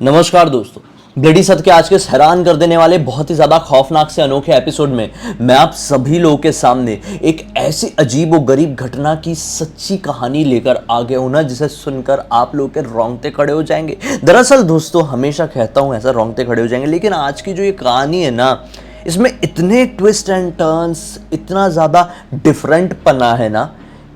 नमस्कार दोस्तों, ब्लडी सत्य के आज के हैरान कर देने वाले बहुत ही ज्यादा खौफनाक से अनोखे एपिसोड में मैं आप सभी लोगों के सामने एक ऐसी अजीब और गरीब घटना की सच्ची कहानी लेकर आ गया हूं ना, जिसे सुनकर आप लोग के रोंगटे खड़े हो जाएंगे। दरअसल दोस्तों, हमेशा कहता हूं ऐसा रोंगटे खड़े हो जाएंगे, लेकिन आज की जो ये कहानी है ना, इसमें इतने ट्विस्ट एंड टर्न्स, इतना ज़्यादा डिफरेंट पना है ना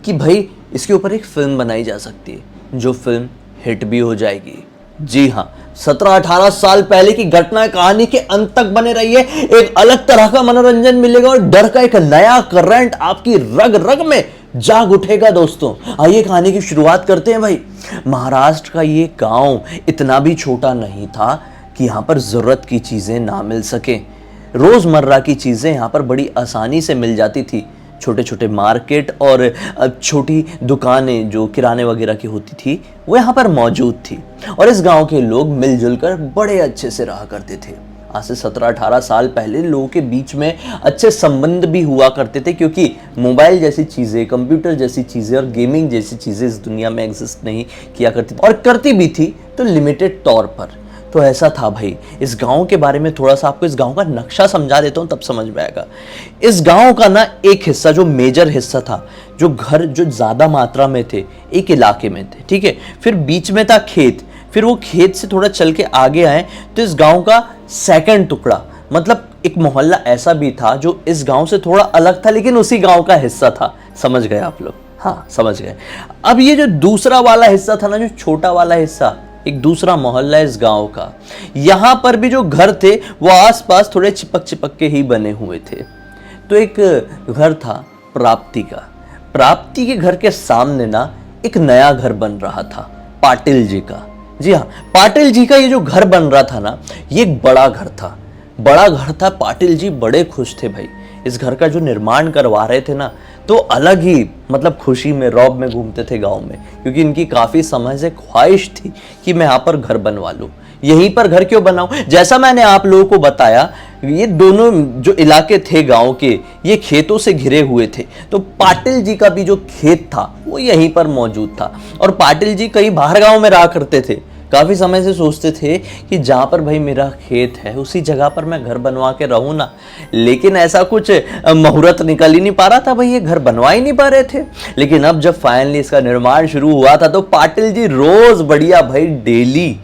कि भाई इसके ऊपर एक फिल्म बनाई जा सकती है, जो फिल्म हिट भी हो जाएगी। जी हाँ, 17-18 साल पहले की घटना कहानी के अंत तक बने रहिए। एक अलग तरह का मनोरंजन मिलेगा और डर का एक नया करंट आपकी रग रग में जाग उठेगा। दोस्तों आइए कहानी की शुरुआत करते हैं। भाई, महाराष्ट्र का ये गांव इतना भी छोटा नहीं था कि यहां पर जरूरत की चीजें ना मिल सके। रोजमर्रा की चीजें यहां पर बड़ी आसानी से मिल जाती थी। छोटे छोटे मार्केट और छोटी दुकानें जो किराने वगैरह की होती थी, वो यहाँ पर मौजूद थी और इस गांव के लोग मिलजुल कर बड़े अच्छे से रहा करते थे। आज से 17-18 साल पहले लोगों के बीच में अच्छे संबंध भी हुआ करते थे, क्योंकि मोबाइल जैसी चीज़ें, कंप्यूटर जैसी चीज़ें और गेमिंग जैसी चीज़ें इस दुनिया में एग्जिस्ट नहीं किया करती थी, और करती भी थी तो लिमिटेड तौर पर। तो ऐसा था भाई। इस गांव के बारे में थोड़ा सा आपको इस गांव का नक्शा समझा देता हूं, तब समझ में आएगा। इस गांव का ना एक हिस्सा, जो मेजर हिस्सा था, जो घर जो ज्यादा मात्रा में थे, एक इलाके में थे, ठीक है। फिर बीच में था खेत, फिर वो खेत से थोड़ा चल के आगे आए तो इस गांव का सेकंड टुकड़ा, मतलब एक मोहल्ला ऐसा भी था जो इस गांव से थोड़ा अलग था, लेकिन उसी गांव का हिस्सा था। समझ गए आप लोग? हाँ, समझ गए। अब ये जो दूसरा वाला हिस्सा था ना, जो छोटा वाला हिस्सा, एक दूसरा मोहल्ला इस गांव का, यहां पर भी जो घर थे वो आसपास थोड़े चिपक चिपक के ही बने हुए थे। तो एक घर था प्राप्ति का। प्राप्ति के घर के सामने ना एक नया घर बन रहा था, पाटिल जी का। जी हाँ, पाटिल जी का ये जो घर बन रहा था ना, ये एक बड़ा घर था। बड़ा घर था। पाटिल जी बड़े खुश थे भाई। इस घर का जो निर्माण करवा रहे थे ना, तो अलग ही मतलब खुशी में, रौब में घूमते थे गांव में, क्योंकि इनकी काफी समय से ख्वाहिश थी कि मैं यहाँ पर घर बनवा लूं। यहीं पर घर क्यों बनाऊं? जैसा मैंने आप लोगों को बताया, ये दोनों जो इलाके थे गांव के, ये खेतों से घिरे हुए थे। तो पाटिल जी का भी जो खेत था वो यहीं पर मौजूद था, और पाटिल जी कहीं बाहर गांव में रहा करते थे। काफ़ी समय से सोचते थे कि जहाँ पर भाई मेरा खेत है, उसी जगह पर मैं घर बनवा के रहूँ ना, लेकिन ऐसा कुछ मुहूर्त निकल ही नहीं पा रहा था भाई, ये घर बनवा ही नहीं पा रहे थे। लेकिन अब जब फाइनली इसका निर्माण शुरू हुआ था, तो पाटिल जी रोज बढ़िया भाई डेली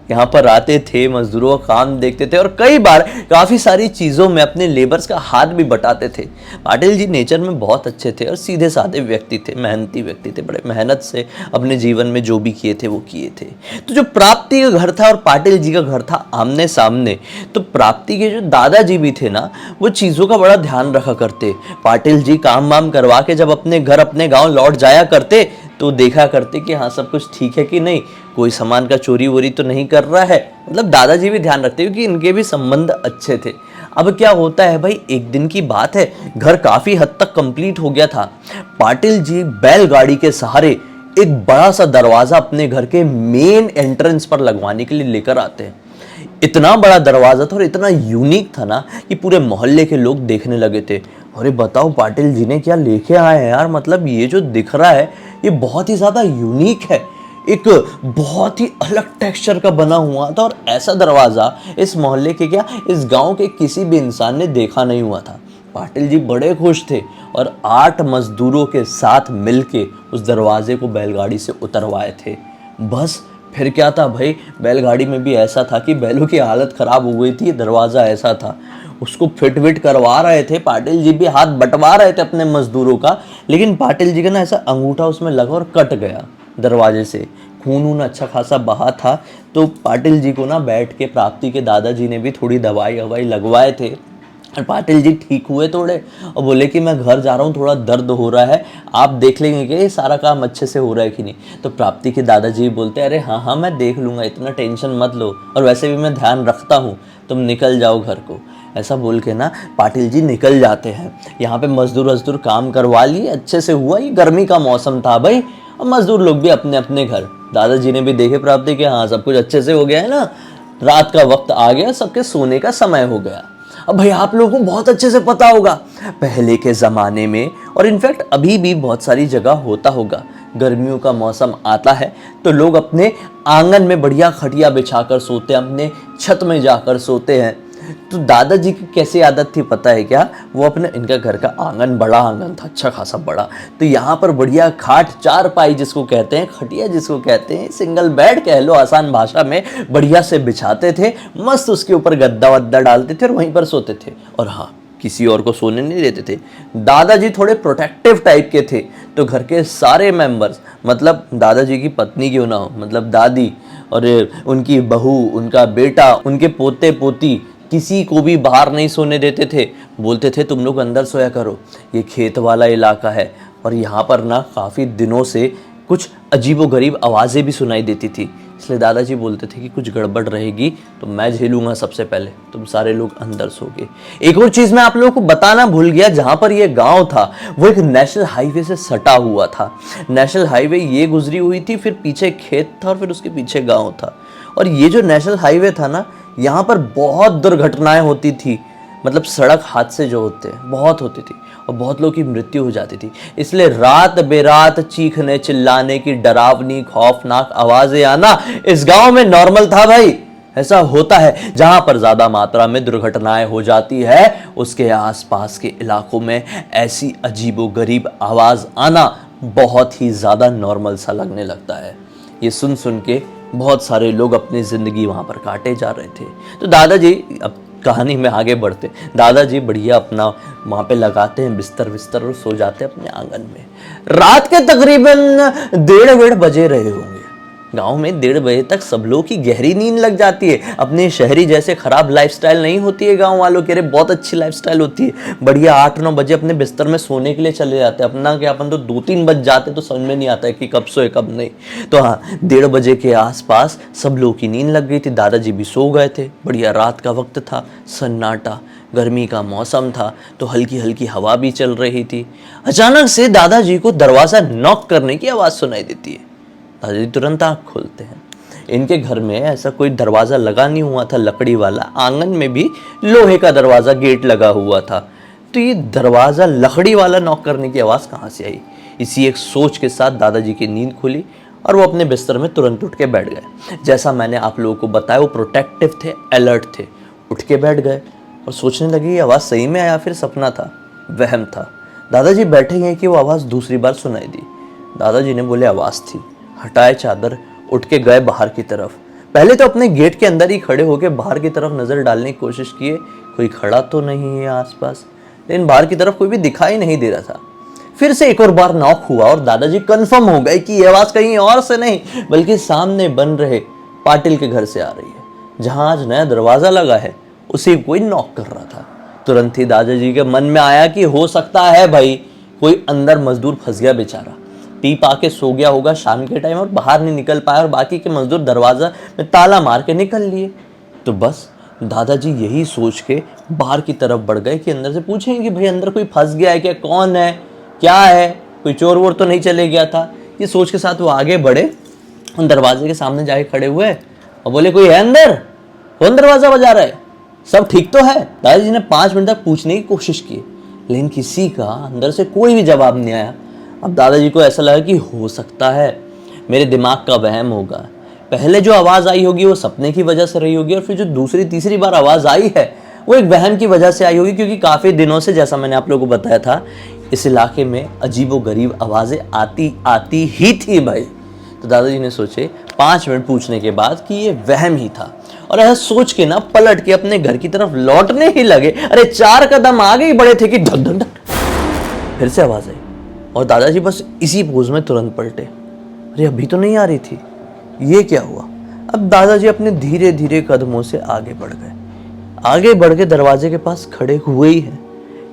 यहाँ पर आते थे, मजदूरों का काम देखते थे, और कई बार काफ़ी सारी चीज़ों में अपने लेबर्स का हाथ भी बटाते थे। पाटिल जी नेचर में बहुत अच्छे थे और सीधे साधे व्यक्ति थे, मेहनती व्यक्ति थे, बड़े मेहनत से अपने जीवन में जो भी किए थे वो किए थे। तो जो प्राप्ति का घर था और पाटिल जी का घर था आमने सामने, तो प्राप्ति के जो दादाजी भी थे ना, वो चीज़ों का बड़ा ध्यान रखा करते। पाटिल जी काम वाम करवा के जब अपने घर, अपने गाँव लौट जाया करते, तो देखा करते कि हाँ सब कुछ ठीक है कि नहीं, कोई सामान का चोरी वोरी तो नहीं कर रहा है। मतलब दादाजी भी ध्यान रखते, क्योंकि इनके भी संबंध अच्छे थे। अब क्या होता है भाई, एक दिन की बात है, घर काफी हद तक कंप्लीट हो गया था। पाटिल जी बैलगाड़ी के सहारे एक बड़ा सा दरवाजा अपने घर के मेन एंट्रेंस पर लगवाने के लिए लेकर आते हैं। इतना बड़ा दरवाजा था और इतना यूनिक था ना कि पूरे मोहल्ले के लोग देखने लगे थे। अरे बताओ पाटिल जी ने क्या लेके आए हैं यार, मतलब ये जो दिख रहा है ये बहुत ही ज्यादा यूनिक है, एक बहुत ही अलग टेक्सचर का बना हुआ था, और ऐसा दरवाजा इस मोहल्ले के, क्या इस गांव के किसी भी इंसान ने देखा नहीं हुआ था। पाटिल जी बड़े खुश थे और 8 मजदूरों के साथ मिलके उस दरवाजे को बैलगाड़ी से उतरवाए थे। बस फिर क्या था भाई, बैलगाड़ी में भी ऐसा था कि बैलों की हालत खराब हो गई थी, दरवाज़ा ऐसा था, उसको फिट विट करवा रहे थे। पाटिल जी भी हाथ बंटवा रहे थे अपने मजदूरों का, लेकिन पाटिल जी का ना ऐसा अंगूठा उसमें लगा और कट गया दरवाजे से। खून वून अच्छा खासा बहा था। तो पाटिल जी को ना बैठ के प्राप्ति के दादाजी ने भी थोड़ी दवाई ववाई लगवाए थे, और पाटिल जी ठीक हुए थोड़े, और बोले कि मैं घर जा रहा हूँ, थोड़ा दर्द हो रहा है, आप देख लेंगे कि ये सारा काम अच्छे से हो रहा है कि नहीं। तो प्राप्ति के दादाजी बोलते, अरे हाँ हाँ मैं देख लूँगा, इतना टेंशन मत लो, और वैसे भी मैं ध्यान रखता हूँ, तुम निकल जाओ घर को। ऐसा बोल के ना पाटिल जी निकल जाते हैं। यहाँ पे मजदूर वजदूर काम करवा लिए, अच्छे से हुआ। ये गर्मी का मौसम था भाई, और मजदूर लोग भी अपने अपने घर। दादाजी ने भी देखे प्राप्ति के हाँ सब कुछ अच्छे से हो गया है ना, रात का वक्त आ गया, सबके सोने का समय हो गया। अब भाई आप लोगों को बहुत अच्छे से पता होगा, पहले के ज़माने में और इनफैक्ट अभी भी बहुत सारी जगह होता होगा, गर्मियों का मौसम आता है तो लोग अपने आंगन में बढ़िया खटिया बिछाकर सोते हैं, अपने छत में जाकर सोते हैं। तो दादाजी की कैसी आदत थी पता है क्या? वो अपने, इनका घर का आंगन बड़ा आंगन था, अच्छा खासा बड़ा, तो यहाँ पर बढ़िया खाट, चारपाई जिसको कहते हैं, खटिया जिसको कहते हैं, सिंगल बेड कह लो आसान भाषा में, बढ़िया से बिछाते थे, मस्त उसके ऊपर गद्दा वद्दा डालते थे और वहीं पर सोते थे। और हाँ, किसी और को सोने नहीं देते थे। दादाजी थोड़े प्रोटेक्टिव टाइप के थे, तो घर के सारे मेंबर्स, मतलब दादाजी की पत्नी क्यों ना हो, मतलब दादी और उनकी बहू, उनका बेटा, उनके पोते पोती, किसी को भी बाहर नहीं सोने देते थे। बोलते थे तुम लोग अंदर सोया करो, ये खेत वाला इलाका है और यहाँ पर ना काफ़ी दिनों से कुछ अजीबोगरीब आवाज़ें भी सुनाई देती थी। इसलिए दादाजी बोलते थे कि कुछ गड़बड़ रहेगी तो मैं झेलूंगा सबसे पहले, तुम सारे लोग अंदर सोगे। एक और चीज़ मैं आप लोगों को बताना भूल गया, जहाँ पर ये गांव था वो एक नेशनल हाईवे से सटा हुआ था। नेशनल हाईवे ये गुजरी हुई थी, फिर पीछे खेत था और फिर उसके पीछे गाँव था। और ये जो नेशनल हाईवे था ना, यहाँ पर बहुत दुर्घटनाएं होती थी, मतलब सड़क हादसे जो होते हैं बहुत होती थी और बहुत लोगों की मृत्यु हो जाती थी। इसलिए रात बेरात चीखने चिल्लाने की डरावनी खौफनाक आवाजें आना इस गांव में नॉर्मल था भाई। ऐसा होता है, जहां पर ज्यादा मात्रा में दुर्घटनाएं हो जाती है उसके आसपास के इलाकों में ऐसी अजीबोगरीब आवाज आना बहुत ही ज्यादा नॉर्मल सा लगने लगता है। ये सुन सुन के बहुत सारे लोग अपनी ज़िंदगी वहाँ पर काटे जा रहे थे। तो दादाजी, अब कहानी में आगे बढ़ते, दादाजी बढ़िया अपना वहाँ पे लगाते हैं बिस्तर विस्तर और सो जाते हैं अपने आंगन में। रात के तकरीबन 1:30 बजे रहे होंगे। गांव में 1:30 बजे तक सब लोग की गहरी नींद लग जाती है। अपने शहरी जैसे खराब लाइफस्टाइल नहीं होती है गांव वालों के, बहुत अच्छी लाइफस्टाइल होती है। बढ़िया 8-9 बजे अपने बिस्तर में सोने के लिए चले जाते हैं। अपना क्या, अपन तो 2-3 बज जाते तो समझ में नहीं आता है कि कब सोए कब नहीं। तो हाँ, 1:30 बजे के आसपास सब लोग की नींद लग गई थी, दादाजी भी सो गए थे। बढ़िया रात का वक्त था, सन्नाटा, गर्मी का मौसम था, तो हल्की हल्की हवा भी चल रही थी। अचानक से दादाजी को दरवाज़ा नॉक करने की आवाज़ सुनाई देती है। दादाजी तुरंत आँख खोलते हैं। इनके घर में ऐसा कोई दरवाज़ा लगा नहीं हुआ था लकड़ी वाला, आंगन में भी लोहे का दरवाज़ा गेट लगा हुआ था। तो ये दरवाज़ा लकड़ी वाला नॉक करने की आवाज़ कहाँ से आई? इसी एक सोच के साथ दादाजी की नींद खुली और वो अपने बिस्तर में तुरंत उठ के बैठ गए। जैसा मैंने आप लोगों को बताया, वो प्रोटेक्टिव थे, अलर्ट थे। उठ के बैठ गए और सोचने लगे ये आवाज़ सही में आया फिर सपना था, वहम था। दादाजी बैठे हैं कि वो आवाज़ दूसरी बार सुनाई दी। दादाजी ने बोले आवाज़ थी, हटाए चादर, उठ के गए बाहर की तरफ। पहले तो अपने गेट के अंदर ही खड़े होकर बाहर की तरफ नज़र डालने की कोशिश किए, कोई खड़ा तो नहीं है आसपास, लेकिन बाहर की तरफ कोई भी दिखाई नहीं दे रहा था। फिर से एक और बार नॉक हुआ और दादाजी कंफर्म हो गए कि ये आवाज़ कहीं और से नहीं बल्कि सामने बन रहे पाटिल के घर से आ रही है। जहां आज नया दरवाज़ा लगा है उसे कोई नॉक कर रहा था। तुरंत ही दादाजी के मन में आया कि हो सकता है भाई कोई अंदर मजदूर फंस गया बेचारा, पी पा के सो गया होगा शाम के टाइम और बाहर नहीं निकल पाया और बाकी के मजदूर दरवाज़ा में ताला मार के निकल लिए। तो बस दादाजी यही सोच के बाहर की तरफ बढ़ गए कि अंदर से पूछेंगे कि भाई अंदर कोई फंस गया है क्या, कौन है, क्या है, कोई चोर वोर तो नहीं चले गया था। ये सोच के साथ वो आगे बढ़े, उन दरवाजे के सामने जाके खड़े हुए और बोले कोई है अंदर, कौन दरवाज़ा बजा रहा है, सब ठीक तो है। दादाजी ने 5 मिनट तक पूछने की कोशिश की, लेकिन किसी का अंदर से कोई भी जवाब नहीं आया। अब दादाजी को ऐसा लगा कि हो सकता है मेरे दिमाग का वहम होगा, पहले जो आवाज़ आई होगी वो सपने की वजह से रही होगी और फिर जो दूसरी तीसरी बार आवाज़ आई है वो एक वहम की वजह से आई होगी, क्योंकि काफ़ी दिनों से, जैसा मैंने आप लोगों को बताया था, इस इलाके में अजीबोगरीब आवाज़ें आती ही थी भाई। तो दादाजी ने सोचे 5 मिनट पूछने के बाद कि ये वहम ही था, और ऐसा सोच के ना पलट के अपने घर की तरफ लौटने ही लगे। अरे 4 कदम आगे ही बढ़े थे कि धक धक धक फिर से आवाज़ आई और दादाजी बस इसी पोज में तुरंत पलटे। अरे अभी तो नहीं आ रही थी, ये क्या हुआ? अब दादाजी अपने धीरे धीरे कदमों से आगे बढ़ गए। आगे बढ़ के दरवाजे के पास खड़े हुए ही हैं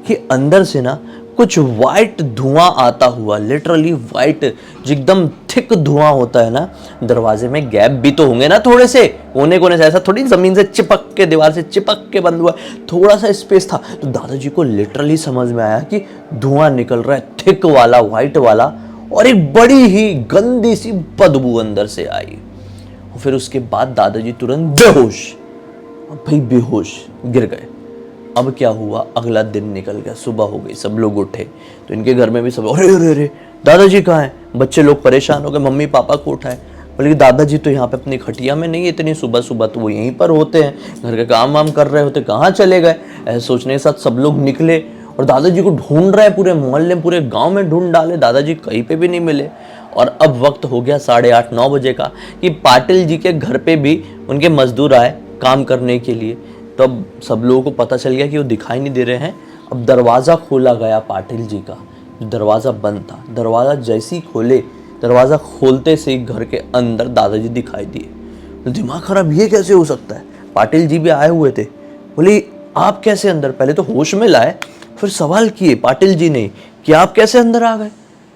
कि अंदर से ना कुछ वाइट धुआं आता हुआ, लिटरली वाइट, एकदम थिक धुआं होता है ना। दरवाजे में गैप भी तो होंगे ना थोड़े से, कोने कोने से, ऐसा थोड़ी जमीन से चिपक के, दीवार से चिपक के बंद हुआ, थोड़ा सा स्पेस था। तो दादाजी को लिटरली समझ में आया कि धुआं निकल रहा है, थिक वाला, वाइट वाला, और एक बड़ी ही गंदी सी बदबू अंदर से आई। फिर उसके बाद दादाजी तुरंत बेहोश, भाई बेहोश गिर गए। अब क्या हुआ, अगला दिन निकल गया, सुबह हो गई, सब लोग उठे तो इनके घर में भी सब अरे अरे अरे दादाजी कहाँ हैं। बच्चे लोग परेशान हो गए, मम्मी पापा को उठाए, बोले कि दादाजी तो यहाँ पे अपनी खटिया में नहीं है, इतनी सुबह सुबह तो वो यहीं पर होते हैं, घर के काम वाम कर रहे होते, कहाँ चले गए। ऐसे सोचने के साथ सब लोग निकले और दादाजी को ढूंढ रहे हैं, पूरे मोहल्ले में पूरे गाँव में ढूंढ डाले, दादाजी कहीं पे भी नहीं मिले। और अब वक्त हो गया 8:30-9 बजे का कि पाटिल जी के घर पे भी उनके मजदूर आए काम करने के लिए। तब सब लोगों को पता चल गया कि वो दिखाई नहीं दे रहे हैं। अब दरवाज़ा खोला गया पाटिल जी का, दरवाज़ा बंद था। दरवाज़ा जैसे ही खोले, दरवाज़ा खोलते से ही घर के अंदर दादाजी दिखाई दिए। तो दिमाग खराब, ये कैसे हो सकता है। पाटिल जी भी आए हुए थे, बोले आप कैसे अंदर। पहले तो होश में लाए, फिर सवाल किए पाटिल जी ने कि आप कैसे अंदर आ गए,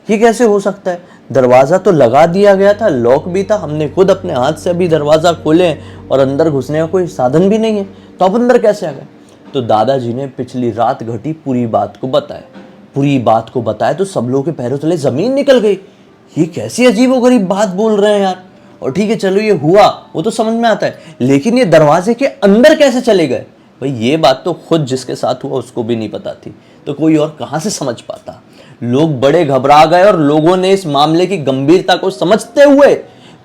ये कैसे हो सकता है। दरवाज़ा तो लगा दिया गया था, लॉक भी था, हमने खुद अपने हाथ से अभी दरवाज़ा खोले और अंदर घुसने का कोई साधन भी नहीं है, तो आप अंदर कैसे आ गए। तो दादाजी ने पिछली रात घटी पूरी बात को बताया। पूरी बात को बताया तो सब लोगों के पैरों तले ज़मीन निकल गई। ये कैसी अजीबोगरीब बात बोल रहे हैं यार। और ठीक है चलो ये हुआ, वो तो समझ में आता है, लेकिन ये दरवाजे के अंदर कैसे चले गए। भाई ये बात तो खुद जिसके साथ हुआ उसको भी नहीं पता थी, तो कोई और कहाँ से समझ पाता। लोग बड़े घबरा गए और लोगों ने इस मामले की गंभीरता को समझते हुए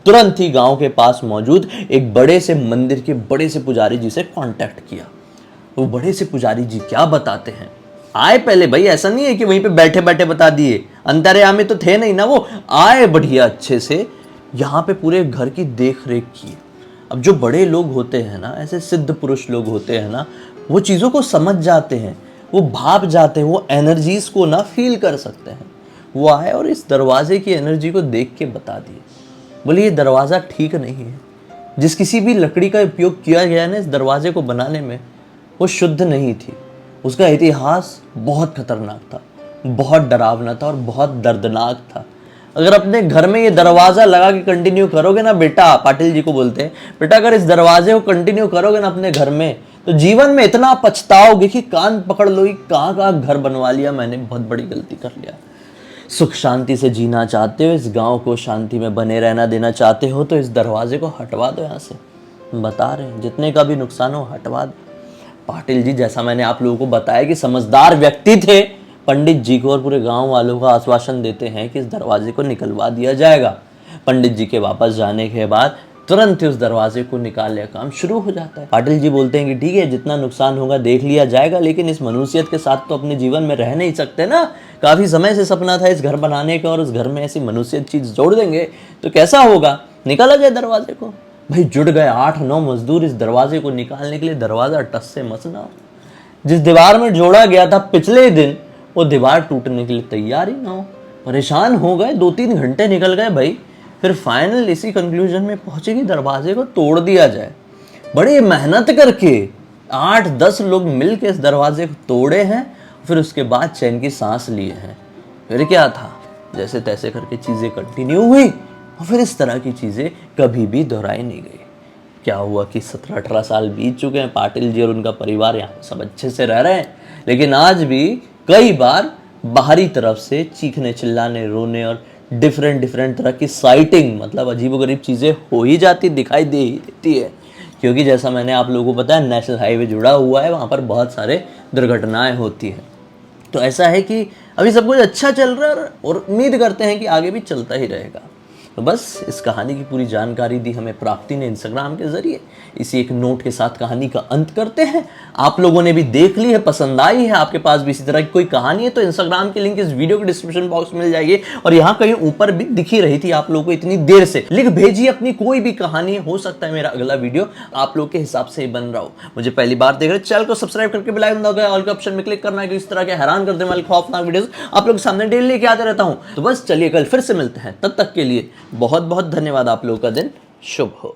तुरंत ही गांव के पास मौजूद एक बड़े से मंदिर के बड़े से पुजारी जी से कांटेक्ट किया। वो बड़े से पुजारी जी क्या बताते हैं, आए पहले, भाई ऐसा नहीं है कि वहीं पे बैठे बैठे बता दिए, अंतर्यामी तो थे नहीं ना, वो आए बढ़िया अच्छे से, यहाँ पे पूरे घर की देख रेख की। अब जो बड़े लोग होते हैं ना, ऐसे सिद्ध पुरुष लोग होते हैं ना, वो चीज़ों को समझ जाते हैं, वो भाप जाते हैं, वो एनर्जीज को ना फील कर सकते हैं। वो आए और इस दरवाजे की एनर्जी को देख के बता दिए, बोले ये दरवाज़ा ठीक नहीं है, जिस किसी भी लकड़ी का उपयोग किया गया ना इस दरवाजे को बनाने में, वो शुद्ध नहीं थी। उसका इतिहास बहुत खतरनाक था, बहुत डरावना था और बहुत दर्दनाक था। अगर अपने घर में ये दरवाज़ा लगा के कंटिन्यू करोगे ना बेटा, पाटिल जी को बोलते हैं, बेटा अगर इस दरवाजे को कंटिन्यू करोगे ना अपने घर में, तो जीवन में इतना पछताओगे कि कान पकड़ लो, कहाँ कहाँ घर बनवा लिया मैंने, बहुत बड़ी गलती कर लिया। सुख शांति से जीना चाहते हो, इस गांव को शांति में बने रहना देना चाहते हो, तो इस दरवाजे को हटवा दो यहाँ से। बता रहे हैं जितने का भी नुकसान हो हटवा दो। पाटिल जी जैसा मैंने आप लोगों को बताया कि समझदार व्यक्ति थे, पंडित जी को और पूरे गांव वालों को आश्वासन देते हैं कि इस दरवाजे को निकलवा दिया जाएगा। पंडित जी के वापस जाने के बाद तुरंत ही उस दरवाजे को निकालने का काम शुरू हो जाता है। पाटिल जी बोलते हैं कि ठीक है जितना नुकसान होगा देख लिया जाएगा, लेकिन इस मनुष्यत के साथ तो अपने जीवन में रह नहीं सकते ना। काफ़ी समय से सपना था इस घर बनाने का, और उस घर में ऐसी मनुष्यत चीज़ जोड़ देंगे तो कैसा होगा, निकाला जाए दरवाजे को। भाई जुट गए 8-9 मजदूर इस दरवाजे को निकालने के लिए। दरवाज़ा टस से मस ना हो, जिस दीवार में जोड़ा गया था पिछले दिन, वो दीवार टूटने के लिए तैयार ही ना हो। परेशान हो गए, 2-3 घंटे निकल गए भाई। फिर फाइनल इसी कंक्लूजन में पहुंचे कि दरवाजे को तोड़ दिया जाए। बड़ी मेहनत करके 8-10 लोग मिल के इस दरवाजे को तोड़े हैं, फिर उसके बाद चैन की सांस लिए हैं। फिर क्या था, जैसे तैसे करके चीज़ें कंटिन्यू हुई और फिर इस तरह की चीज़ें कभी भी दोहराई नहीं गई। क्या हुआ कि 17-18 साल बीत चुके हैं, पाटिल जी और उनका परिवार यहाँ सब अच्छे से रह रहे हैं, लेकिन आज भी कई बार बाहरी तरफ से चीखने चिल्लाने रोने और डिफरेंट तरह की साइटिंग, मतलब अजीबोगरीब चीज़ें हो ही जाती, दिखाई दे ही देती है। क्योंकि जैसा मैंने आप लोगों को बताया नेशनल हाईवे जुड़ा हुआ है, वहाँ पर बहुत सारे दुर्घटनाएं होती हैं। तो ऐसा है कि अभी सब कुछ अच्छा चल रहा है और उम्मीद करते हैं कि आगे भी चलता ही रहेगा। तो बस इस कहानी की पूरी जानकारी दी हमें प्राप्ति ने इंस्टाग्राम के जरिए। इसी एक नोट के साथ कहानी का अंत करते हैं। आप लोगों ने भी देख ली है, पसंद आई है, आपके पास भी इसी तरह की कोई कहानी है तो इंस्टाग्राम की लिंक इस वीडियो के डिस्क्रिप्शन बॉक्स में मिल जाएगी, और यहाँ कहीं ऊपर भी दिखी रही थी आप लोगों को इतनी देर से। लिख भेजिए अपनी कोई भी कहानी, हो सकता है मेरा अगला वीडियो आप लोग के हिसाब से ही बन रहा हो। मुझे पहली बार देख रहे चैनल को सब्सक्राइब करके बेल आइकन दबाकर ऑल के ऑप्शन में क्लिक करना है, इस तरह के हैरान कर देने वाले खौफनाक वीडियोस आप लोग के सामने डेली लेके आते रहता हूँ। तो बस चलिए कल फिर से मिलते हैं, तब तक के लिए बहुत बहुत धन्यवाद। आप लोगों का दिन शुभ हो।